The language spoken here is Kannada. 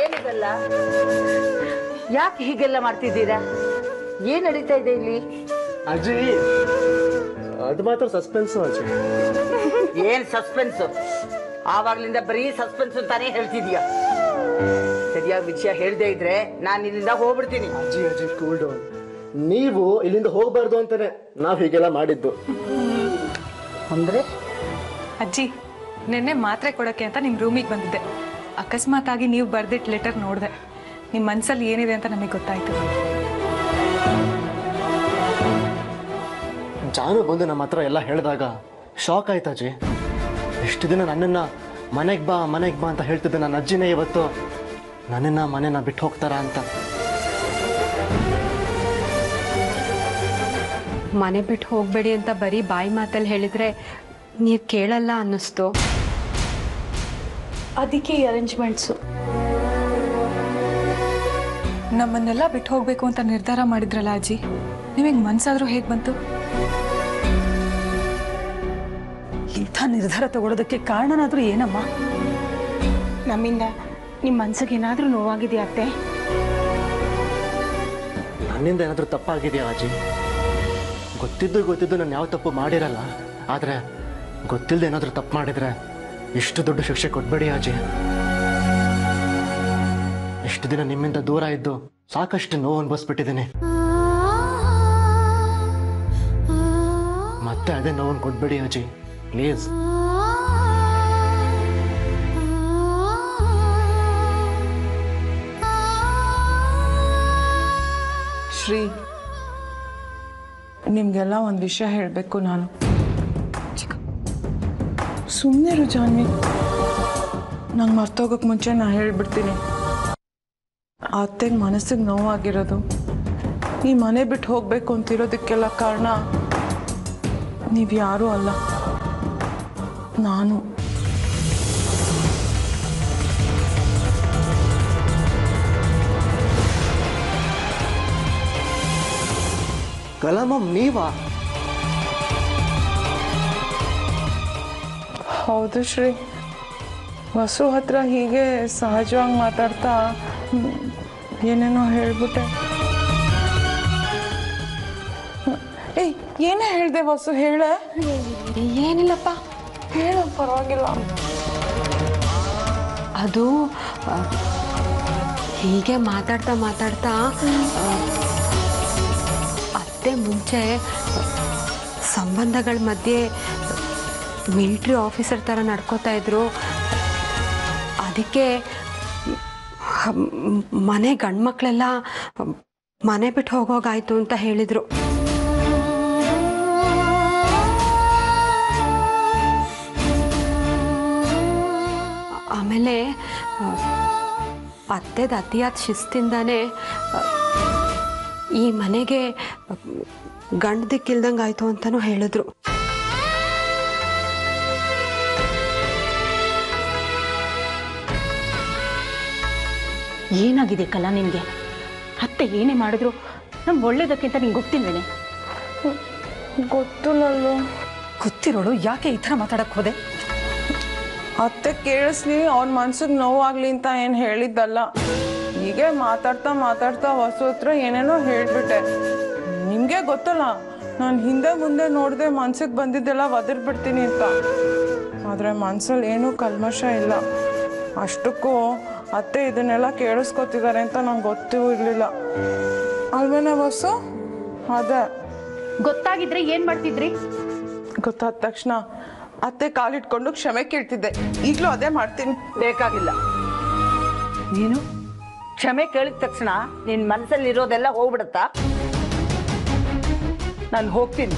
ಏನಿದಲ್ಲ? ಯಾಕೆ ಹೀಗೆಲ್ಲ ಮಾಡ್ತಿದ್ದೀರಾ? ಏನ್ ನಡೀತಾ ಇದೆ ಇಲ್ಲಿ? ಅಜ್ಜಿ ಅದು ಮಾತ್ರ ಸಸ್ಪೆನ್ಸ್ ಅಜ್ಜಿ. ಏನ್ ಸಸ್ಪೆನ್ಸ್? ಆವಾಗ್ಲಿಂದ ಬರೀ ಸಸ್ಪೆನ್ಸ್ ಅಂತಾನೆ ಹೇಳ್ತಿದ್ಯಾ? ಸರಿಯಾದ ವಿಷಯ ಹೇಳ್ದೇ ಇದ್ರೆ ನಾನು ಇಲ್ಲಿಂದ ಹೋಗ್ಬಿಡ್ತೀನಿ. ಅಜ್ಜಿ ಅಜ್ಜಿ ಕೂಲ್ ಡೌನ್. ನೀವು ಇಲ್ಲಿಂದ ಹೋಗ್ಬಾರ್ದು ಅಂತಾನೆ ನಾವ್ ಹೀಗೆಲ್ಲ ಮಾಡಿದ್ದು. ಅಂದ್ರೆ ಅಜ್ಜಿ, ನಿನ್ನೆ ಮಾತ್ರೆ ಕೊಡೋಕ್ಕೆ ಅಂತ ನಿಮ್ಮ ರೂಮಿಗೆ ಬಂದಿದ್ದೆ. ಅಕಸ್ಮಾತ್ ಆಗಿ ನೀವು ಬರ್ದಿಟ್ಟು ಲೆಟರ್ ನೋಡಿದೆ. ನಿಮ್ಮ ಮನಸ್ಸಲ್ಲಿ ಏನಿದೆ ಅಂತ ನಮಗೆ ಗೊತ್ತಾಯ್ತು. ಜಾನು ಬಂದು ನಮ್ಮ ಹತ್ರ ಎಲ್ಲ ಹೇಳಿದಾಗ ಶಾಕ್ ಆಯ್ತು ಅಜ್ಜಿ. ಎಷ್ಟು ದಿನ ನನ್ನನ್ನು ಮನೆಗೆ ಬಾ ಅಂತ ಹೇಳ್ತಿದ್ದೆ ನನ್ನ ಅಜ್ಜಿನೇ ಇವತ್ತು ನನ್ನನ್ನು ಮನೆನ ಬಿಟ್ಟು ಹೋಗ್ತಾರಾ ಅಂತ. ಮನೆ ಬಿಟ್ಟು ಹೋಗಬೇಡಿ ಅಂತ ಬರೀ ಬಾಯಿ ಮಾತಲ್ಲಿ ಹೇಳಿದರೆ ನೀವು ಕೇಳಲ್ಲ ಅನ್ನಿಸ್ತು. ಅದಕ್ಕೆ ಈ ಅರೇಂಜ್ಮೆಂಟ್ಸು. ನಮ್ಮನ್ನೆಲ್ಲ ಬಿಟ್ಟು ಹೋಗಬೇಕು ಅಂತ ನಿರ್ಧಾರ ಮಾಡಿದ್ರಲ್ಲ ಅಜ್ಜಿ, ನಿಮಗೆ ಮನಸ್ಸಾದರೂ ಹೇಗೆ ಬಂತು? ಇಂಥ ನಿರ್ಧಾರ ತಗೊಳ್ಳೋದಕ್ಕೆ ಕಾರಣನಾದರೂ ಏನಮ್ಮ? ನಮ್ಮಿಂದ ನಿಮ್ಮ ಮನ್ಸಿಗೆ ಏನಾದರೂ ನೋವಾಗಿದೆಯಾ ಅತ್ತೆ? ನನ್ನಿಂದ ಏನಾದರೂ ತಪ್ಪಾಗಿದೆಯಾ ಅಜ್ಜಿ? ಗೊತ್ತಿದ್ದು ನಾನು ಯಾವ ತಪ್ಪು ಮಾಡಿರಲ್ಲ. ಆದರೆ ಗೊತ್ತಿಲ್ಲದೆ ಏನಾದರೂ ತಪ್ಪು ಮಾಡಿದರೆ ಇಷ್ಟು ದೊಡ್ಡ ಶಿಕ್ಷೆ ಕೊಟ್ಬೇಡಿ ಅಜ್ಜಿ. ಎಷ್ಟು ದಿನ ನಿಮ್ಮಿಂದ ದೂರ ಇದ್ದು ಸಾಕಷ್ಟು ನೋವು ಅನುಭವಿಸ್ಬಿಟ್ಟಿದ್ದೀನಿ. ಮತ್ತೆ ಅದೇ ನೋವನ್ನು ಕೊಟ್ಬೇಡಿ ಅಜ್ಜಿ, ಪ್ಲೀಸ್. ಶ್ರೀ, ನಿಮಗೆಲ್ಲ ಒಂದು ವಿಷಯ ಹೇಳಬೇಕು. ನಾನು ಸುಮ್ಮನೆ ಜಾನ್ವಿ, ನಂಗೆ ಮರ್ತೋಗೋಕೆ ಮುಂಚೆ ನಾನು ಹೇಳ್ಬಿಡ್ತೀನಿ. ಅತ್ತೆಗೆ ಮನಸ್ಸಿಗೆ ನೋವಾಗಿರೋದು, ಈ ಮನೆ ಬಿಟ್ಟು ಹೋಗಬೇಕು ಅಂತಿರೋದಕ್ಕೆಲ್ಲ ಕಾರಣ ನೀವು ಯಾರೂ ಅಲ್ಲ, ನಾನು. ಕಲಾಮಮ್ ನೀವಾ? ಹೌದು ಶ್ರೀ. ವಸು ಹತ್ರ ಹೀಗೆ ಸಹಜವಾಗಿ ಮಾತಾಡ್ತಾ ಏನೇನೋ ಹೇಳ್ಬಿಟ್ಟೆ. ಏಯ್, ಏನೇ ಹೇಳಿದೆ ವಸು? ಹೇಳ. ಏನಿಲ್ಲಪ್ಪ, ಹೇಳು, ಪರವಾಗಿಲ್ಲ. ಅದು ಹೀಗೆ ಮಾತಾಡ್ತಾ ಅತ್ತೆ ಮುಂಚೆ ಸಂಬಂಧಗಳ ಮಧ್ಯೆ ಮಿಲಿಟ್ರಿ ಆಫೀಸರ್ ಥರ ನಡ್ಕೋತಾ ಇದ್ರು. ಅದಕ್ಕೆ ಮನೆ ಗಂಡ್ಮಕ್ಳೆಲ್ಲ ಮನೆ ಬಿಟ್ಟು ಹೋಗೋಗಾಯ್ತು ಅಂತ ಹೇಳಿದರು. ಆಮೇಲೆ ಅತ್ತೆದ ಅತಿಯಾದ ಶಿಸ್ತಿಂದಾನೆ ಈ ಮನೆಗೆ ಗಂಡು ದಿಕ್ಕಿಲ್ದಂಗೆ ಆಯಿತು ಅಂತಲೂ ಹೇಳಿದ್ರು. ಏನಾಗಿದೆ ಕಲಾ ನಿನಗೆ? ಅತ್ತೆ ಏನೇ ಮಾಡಿದ್ರು ನಮ್ಗೆ ಒಳ್ಳೇದಕ್ಕಿಂತ ನಿಂಗೆ ಗೊತ್ತಿಲ್ವೇನೆ? ಗೊತ್ತಿಲ್ಲಲ್ಲೋ. ಗೊತ್ತಿರೋಳು ಯಾಕೆ ಈ ಥರ ಮಾತಾಡಕ್ಕೆ ಹೋದೆ? ಅತ್ತೆ ಕೇಳಿಸ್ಲಿ, ಅವ್ನ ಮನ್ಸಿಗೆ ನೋವಾಗ್ಲಿ ಅಂತ ಏನು ಹೇಳಿದ್ದಲ್ಲ. ಹೀಗೆ ಮಾತಾಡ್ತಾ ವಸು ಹತ್ರ ಏನೇನೋ ಹೇಳ್ಬಿಟ್ಟೆ. ನಿಮಗೆ ಗೊತ್ತಲ್ಲ, ನಾನು ಹಿಂದೆ ಮುಂದೆ ನೋಡದೆ ಮನ್ಸಿಗೆ ಬಂದಿದ್ದೆಲ್ಲ ಒದರ್ಬಿಡ್ತೀನಿ ಅಂತ. ಆದರೆ ಮನ್ಸಲ್ಲಿ ಏನೂ ಕಲ್ಮಶ ಇಲ್ಲ. ಅಷ್ಟಕ್ಕೂ ಅತ್ತೆ ಇದನ್ನೆಲ್ಲ ಕೇಳಿಸ್ಕೊತಿದ್ದಾರೆ ಅಂತ ನಂಗೆ ಗೊತ್ತೂ ಇರಲಿಲ್ಲ ಅಲ್ವೇನೆ ವಸು? ಅದೇ ಗೊತ್ತಾಗಿದ್ರೆ ಏನು ಮಾಡ್ತಿದ್ರಿ? ಗೊತ್ತಾದ ತಕ್ಷಣ ಅತ್ತೆ ಕಾಲಿಟ್ಕೊಂಡು ಕ್ಷಮೆ ಕೇಳ್ತಿದ್ದೆ. ಈಗಲೂ ಅದೇ ಮಾಡ್ತೀನಿ. ಬೇಕಾಗಿಲ್ಲ. ನೀನು ಕ್ಷಮೆ ಕೇಳಿದ ತಕ್ಷಣ ನಿನ್ನ ಮನಸ್ಸಲ್ಲಿರೋದೆಲ್ಲ ಹೋಗ್ಬಿಡತ್ತಾ? ನಾನು ಹೋಗ್ತೀನಿ.